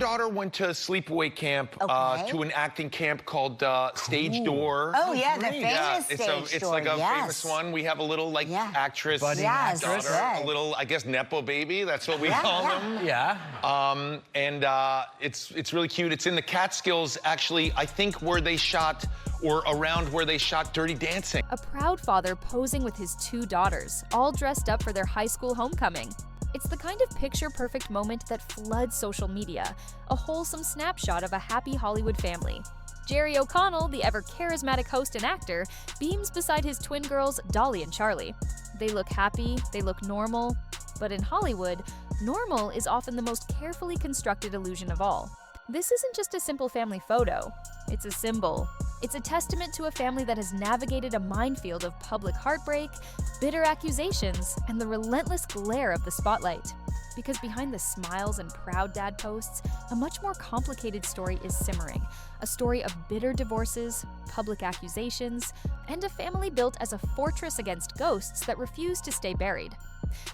Daughter went to sleepaway camp, to an acting camp called Stage Door. Oh, yeah, the famous it's Stage it's Door, like a yes. famous one. We have a little, like, actress Budding Yes, daughter, right. a little, I guess, nepo baby. That's what we call them. Yeah. And it's really cute. It's in the Catskills, actually, I think where they shot, or around where they shot Dirty Dancing. A proud father posing with his 2 daughters, all dressed up for their high school homecoming. It's the kind of picture-perfect moment that floods social media, a wholesome snapshot of a happy Hollywood family. Jerry O'Connell, the ever-charismatic host and actor, beams beside his twin girls, Dolly and Charlie. They look happy, they look normal, but in Hollywood, normal is often the most carefully constructed illusion of all. This isn't just a simple family photo, it's a symbol. It's a testament to a family that has navigated a minefield of public heartbreak, bitter accusations, and the relentless glare of the spotlight. Because behind the smiles and proud dad posts, a much more complicated story is simmering. A story of bitter divorces, public accusations, and a family built as a fortress against ghosts that refuse to stay buried.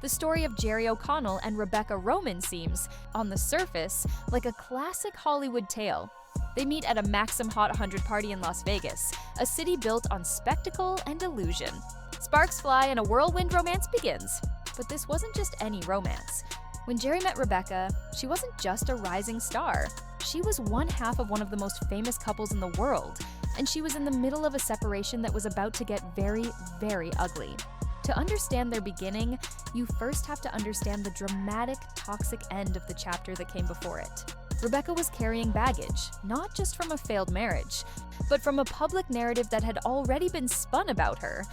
The story of Jerry O'Connell and Rebecca Romijn seems, on the surface, like a classic Hollywood tale. They meet at a Maxim Hot 100 party in Las Vegas, a city built on spectacle and illusion. Sparks fly and a whirlwind romance begins. But this wasn't just any romance. When Jerry met Rebecca, she wasn't just a rising star. She was one half of one of the most famous couples in the world, and she was in the middle of a separation that was about to get very, very ugly. To understand their beginning, you first have to understand the dramatic, toxic end of the chapter that came before it. Rebecca was carrying baggage, not just from a failed marriage, but from a public narrative that had already been spun about her.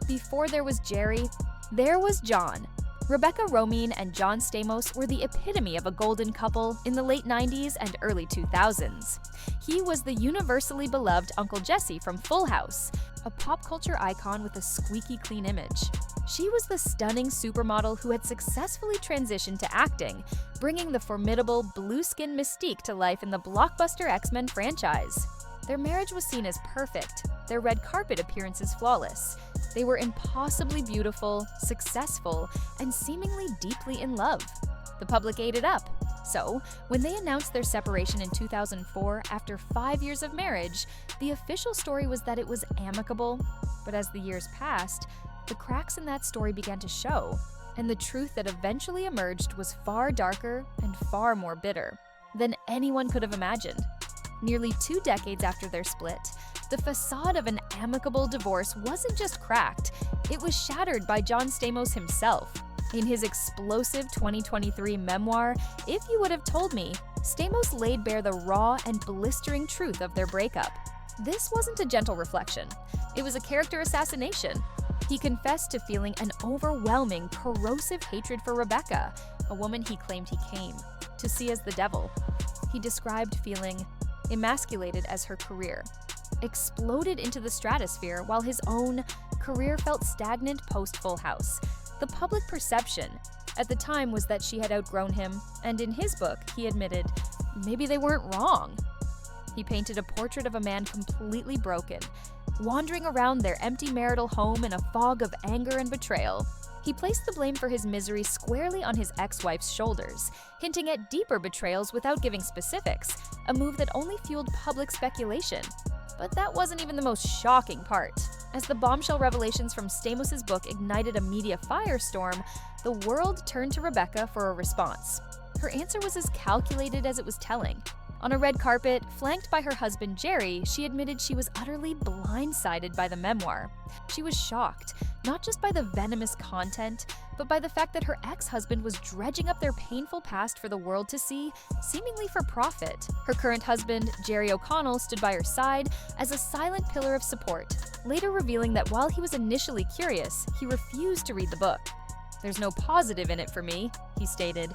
Before there was Jerry, there was John. Rebecca Romijn and John Stamos were the epitome of a golden couple in the late 90s and early 2000s. He was the universally beloved Uncle Jesse from Full House, a pop culture icon with a squeaky clean image. She was the stunning supermodel who had successfully transitioned to acting, bringing the formidable blue-skin mystique to life in the blockbuster X-Men franchise. Their marriage was seen as perfect, their red carpet appearances flawless. They were impossibly beautiful, successful, and seemingly deeply in love. The public ate it up. So, when they announced their separation in 2004 after 5 years of marriage, the official story was that it was amicable. But as the years passed, the cracks in that story began to show, and the truth that eventually emerged was far darker and far more bitter than anyone could have imagined. Nearly 2 decades after their split, the facade of an amicable divorce wasn't just cracked, it was shattered by John Stamos himself. In his explosive 2023 memoir, If You Would Have Told Me, Stamos laid bare the raw and blistering truth of their breakup. This wasn't a gentle reflection. It was a character assassination. He confessed to feeling an overwhelming, corrosive hatred for Rebecca, a woman he claimed he came to see as the devil. He described feeling emasculated as her career exploded into the stratosphere while his own career felt stagnant post-Full House. The public perception at the time was that she had outgrown him, and in his book, he admitted, maybe they weren't wrong. He painted a portrait of a man completely broken, wandering around their empty marital home in a fog of anger and betrayal. He placed the blame for his misery squarely on his ex-wife's shoulders, hinting at deeper betrayals without giving specifics, a move that only fueled public speculation. But that wasn't even the most shocking part. As the bombshell revelations from Stamos' book ignited a media firestorm, the world turned to Rebecca for a response. Her answer was as calculated as it was telling. On a red carpet, flanked by her husband Jerry, she admitted she was utterly blindsided by the memoir. She was shocked, not just by the venomous content, but by the fact that her ex-husband was dredging up their painful past for the world to see, seemingly for profit. Her current husband, Jerry O'Connell, stood by her side as a silent pillar of support, later revealing that while he was initially curious, he refused to read the book. "There's no positive in it for me," he stated.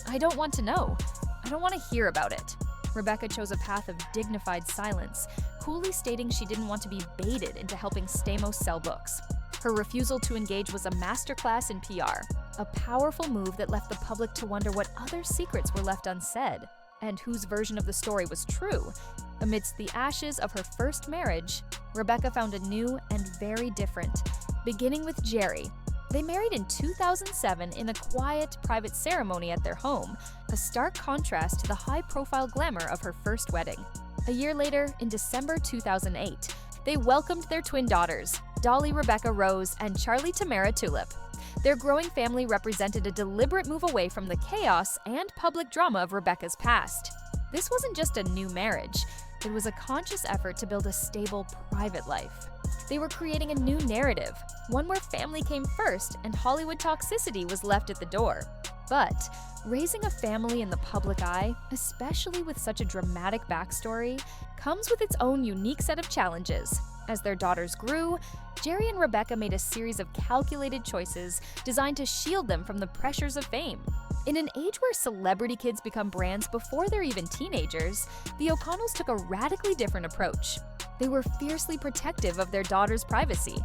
"I don't want to know. I don't want to hear about it." Rebecca chose a path of dignified silence, coolly stating she didn't want to be baited into helping Stamos sell books. Her refusal to engage was a masterclass in PR, a powerful move that left the public to wonder what other secrets were left unsaid, and whose version of the story was true. Amidst the ashes of her first marriage, Rebecca found a new and very different, beginning with Jerry, They married in 2007 in a quiet, private ceremony at their home, a stark contrast to the high-profile glamour of her first wedding. A year later, in December 2008, they welcomed their twin daughters, Dolly Rebecca Rose and Charlie Tamara Tulip. Their growing family represented a deliberate move away from the chaos and public drama of Rebecca's past. This wasn't just a new marriage, it was a conscious effort to build a stable, private life. They were creating a new narrative, one where family came first and Hollywood toxicity was left at the door. But raising a family in the public eye, especially with such a dramatic backstory, comes with its own unique set of challenges. As their daughters grew, Jerry and Rebecca made a series of calculated choices designed to shield them from the pressures of fame. In an age where celebrity kids become brands before they're even teenagers, the O'Connells took a radically different approach. They were fiercely protective of their daughters' privacy.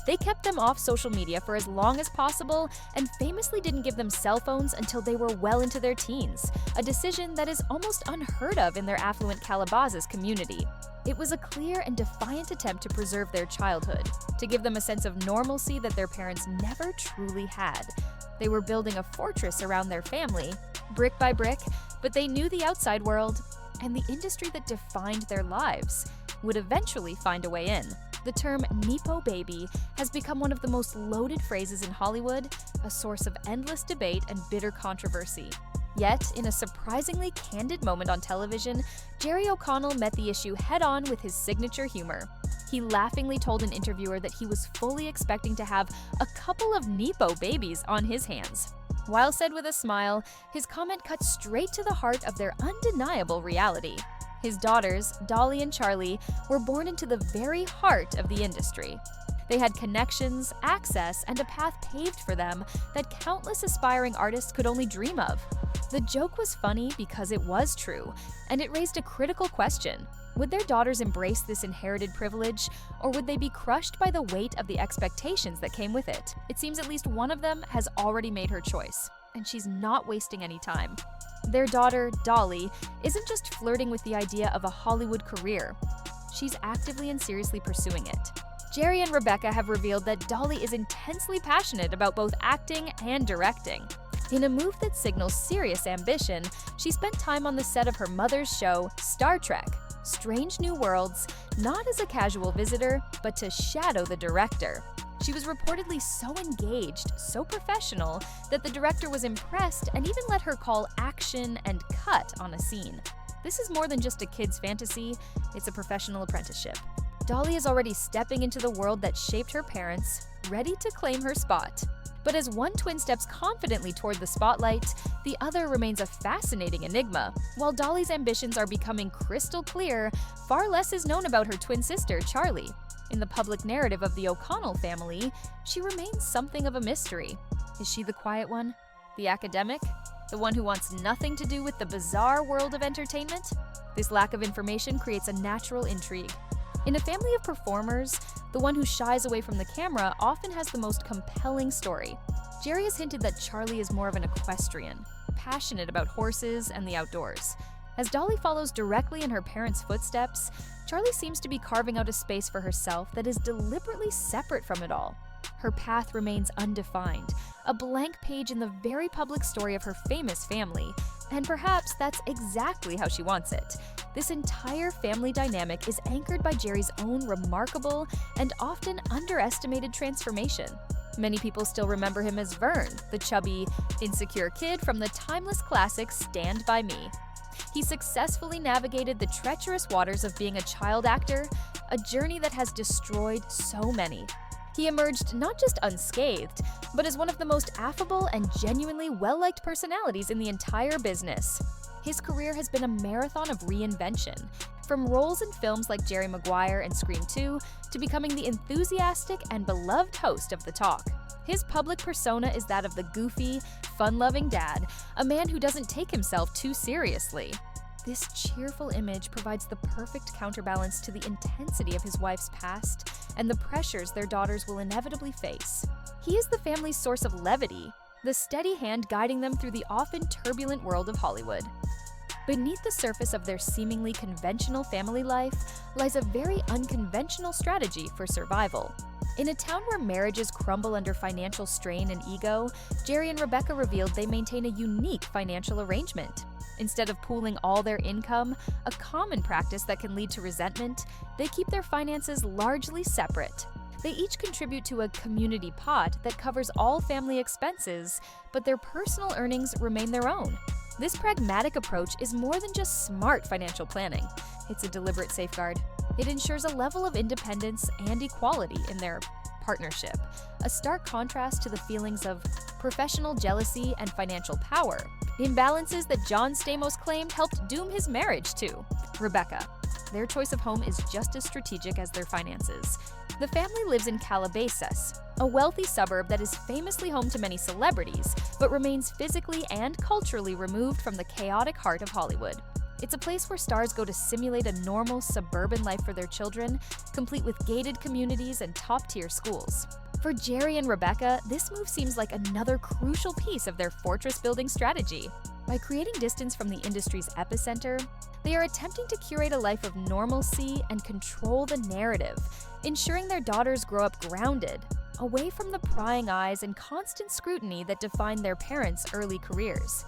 They kept them off social media for as long as possible and famously didn't give them cell phones until they were well into their teens, a decision that is almost unheard of in their affluent Calabasas community. It was a clear and defiant attempt to preserve their childhood, to give them a sense of normalcy that their parents never truly had. They were building a fortress around their family, brick by brick, but they knew the outside world and the industry that defined their lives would eventually find a way in. The term nepo baby has become one of the most loaded phrases in Hollywood, a source of endless debate and bitter controversy. Yet, in a surprisingly candid moment on television, Jerry O'Connell met the issue head-on with his signature humor. He laughingly told an interviewer that he was fully expecting to have a couple of nepo babies on his hands. While said with a smile, his comment cut straight to the heart of their undeniable reality. His daughters, Dolly and Charlie, were born into the very heart of the industry. They had connections, access, and a path paved for them that countless aspiring artists could only dream of. The joke was funny because it was true, and it raised a critical question. Would their daughters embrace this inherited privilege, or would they be crushed by the weight of the expectations that came with it? It seems at least one of them has already made her choice, and she's not wasting any time. Their daughter, Dolly, isn't just flirting with the idea of a Hollywood career. She's actively and seriously pursuing it. Jerry and Rebecca have revealed that Dolly is intensely passionate about both acting and directing. In a move that signals serious ambition, she spent time on the set of her mother's show, Star Trek: Strange New Worlds, not as a casual visitor, but to shadow the director. She was reportedly so engaged, so professional, that the director was impressed and even let her call action and cut on a scene. This is more than just a kid's fantasy, it's a professional apprenticeship. Dolly is already stepping into the world that shaped her parents, ready to claim her spot. But as one twin steps confidently toward the spotlight, the other remains a fascinating enigma. While Dolly's ambitions are becoming crystal clear, far less is known about her twin sister, Charlie. In the public narrative of the O'Connell family, she remains something of a mystery. Is she the quiet one? The academic? The one who wants nothing to do with the bizarre world of entertainment? This lack of information creates a natural intrigue. In a family of performers, the one who shies away from the camera often has the most compelling story. Jerry has hinted that Charlie is more of an equestrian, passionate about horses and the outdoors. As Dolly follows directly in her parents' footsteps, Charlie seems to be carving out a space for herself that is deliberately separate from it all. Her path remains undefined, a blank page in the very public story of her famous family, and perhaps that's exactly how she wants it. This entire family dynamic is anchored by Jerry's own remarkable and often underestimated transformation. Many people still remember him as Vern, the chubby, insecure kid from the timeless classic Stand By Me. He successfully navigated the treacherous waters of being a child actor, a journey that has destroyed so many. He emerged not just unscathed, but as one of the most affable and genuinely well-liked personalities in the entire business. His career has been a marathon of reinvention, from roles in films like Jerry Maguire and Scream 2 to becoming the enthusiastic and beloved host of The Talk. His public persona is that of the goofy, fun-loving dad, a man who doesn't take himself too seriously. This cheerful image provides the perfect counterbalance to the intensity of his wife's past and the pressures their daughters will inevitably face. He is the family's source of levity, the steady hand guiding them through the often turbulent world of Hollywood. Beneath the surface of their seemingly conventional family life lies a very unconventional strategy for survival. In a town where marriages crumble under financial strain and ego, Jerry and Rebecca revealed they maintain a unique financial arrangement. Instead of pooling all their income, a common practice that can lead to resentment, they keep their finances largely separate. They each contribute to a community pot that covers all family expenses, but their personal earnings remain their own. This pragmatic approach is more than just smart financial planning. It's a deliberate safeguard. It ensures a level of independence and equality in their partnership, a stark contrast to the feelings of professional jealousy and financial power, imbalances that John Stamos claimed helped doom his marriage to Rebecca. Their choice of home is just as strategic as their finances. The family lives in Calabasas, a wealthy suburb that is famously home to many celebrities, but remains physically and culturally removed from the chaotic heart of Hollywood. It's a place where stars go to simulate a normal suburban life for their children, complete with gated communities and top-tier schools. For Jerry and Rebecca, this move seems like another crucial piece of their fortress-building strategy. By creating distance from the industry's epicenter, they are attempting to curate a life of normalcy and control the narrative, ensuring their daughters grow up grounded, away from the prying eyes and constant scrutiny that define their parents' early careers.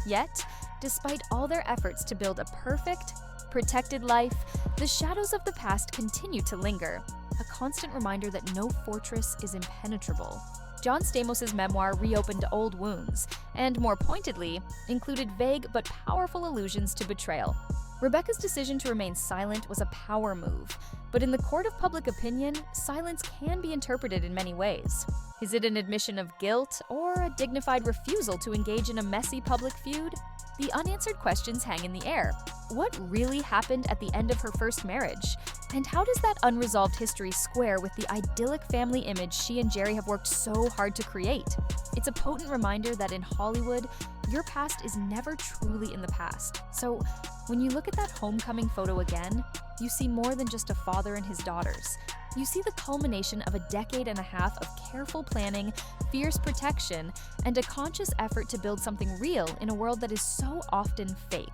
Yet, despite all their efforts to build a perfect, protected life, the shadows of the past continue to linger, a constant reminder that no fortress is impenetrable. John Stamos' memoir reopened old wounds, and more pointedly, included vague but powerful allusions to betrayal. Rebecca's decision to remain silent was a power move, but in the court of public opinion, silence can be interpreted in many ways. Is it an admission of guilt or a dignified refusal to engage in a messy public feud? The unanswered questions hang in the air. What really happened at the end of her first marriage? And how does that unresolved history square with the idyllic family image she and Jerry have worked so hard to create? It's a potent reminder that in Hollywood, your past is never truly in the past. So, when you look at that homecoming photo again, you see more than just a father and his daughters. You see the culmination of a decade and a half of careful planning, fierce protection, and a conscious effort to build something real in a world that is so often fake.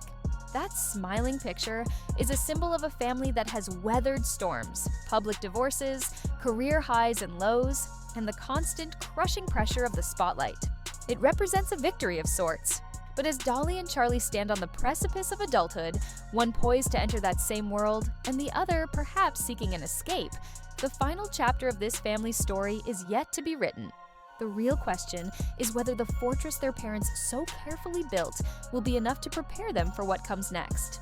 That smiling picture is a symbol of a family that has weathered storms, public divorces, career highs and lows, and the constant crushing pressure of the spotlight. It represents a victory of sorts. But as Dolly and Charlie stand on the precipice of adulthood, one poised to enter that same world, and the other perhaps seeking an escape, the final chapter of this family's story is yet to be written. The real question is whether the fortress their parents so carefully built will be enough to prepare them for what comes next.